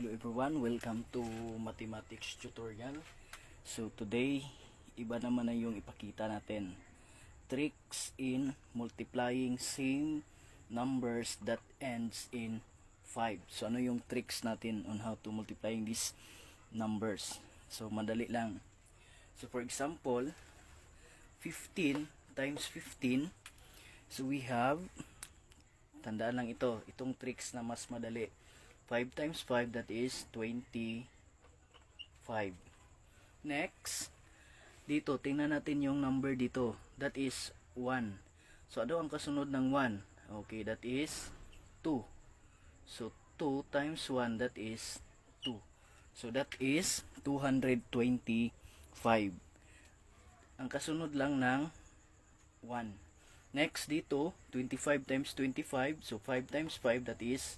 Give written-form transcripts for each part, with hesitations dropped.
Hello everyone, welcome to mathematics tutorial. So today, iba naman na yung ipakita natin. Tricks in multiplying same numbers that ends in 5. So ano yung tricks natin on how to multiplying these numbers? So madali lang. So for example, 15 times 15. So we have, tandaan lang itong tricks na mas madali. 5 times 5, that is 25. Next, dito, tingnan natin yung number dito. That is 1. So, ano ang kasunod ng 1? Okay, that is 2. So, 2 times 1, that is 2. So, that is 225. Ang kasunod lang ng 1. Next, dito, 25 times 25. So, 5 times 5, that is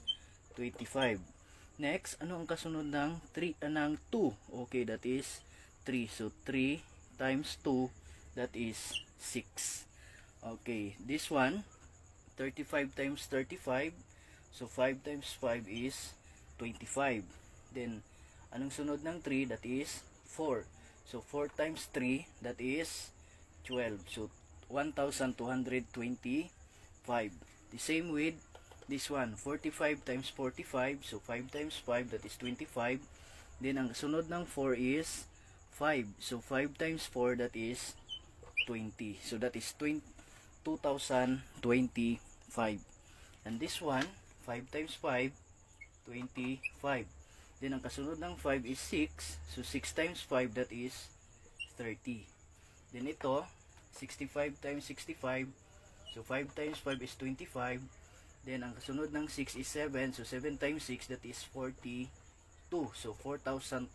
25. Next, ano ang kasunod ng 2? Okay, that is 3. So 3 times 2, that is 6. Okay, this one 35 times 35. So 5 times 5 is 25. Then anong sunod ng 3? That is 4. So 4 times 3, that is 12. So 1225. The same with this one, 45 times 45. So 5 times 5, that is 25. Then ang sunod ng 4 is 5. So 5 times 4, that is 20. So that is 2025. And this one, 5 times 5, 25. Then ang kasunod ng 5 is 6. So 6 times 5, that is 30. Then ito, 65 times 65. So 5 times 5 is 25. Then ang kasunod ng 6 is 7. So 7 times 6, that is 42. So 4,225.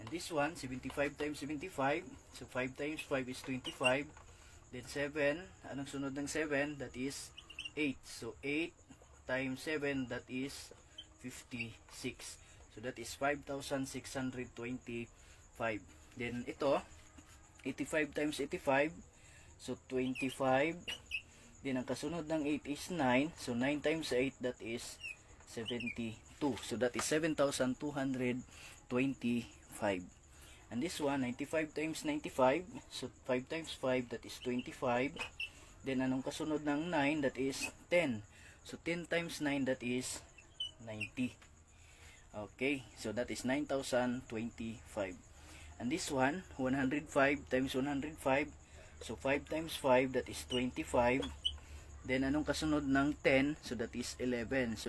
And this one, 75 times 75. So 5 times 5 is 25. Then 7, anong sunod ng 7? That is 8. So 8 times 7, that is 56. So that is 5,625. Then ito, 85 times 85. So 25. Then ang kasunod ng 8 is 9. So 9 times 8, that is 72. So that is 7,225. And this one, 95 times 95. So 5 times 5, that is 25. Then anong kasunod ng 9? That is 10. So 10 times 9, that is 90. Okay, so that is 9,025. And this one, 105 times 105. So 5 times 5, that is 25. Then anong kasunod ng 10? So that is 11. So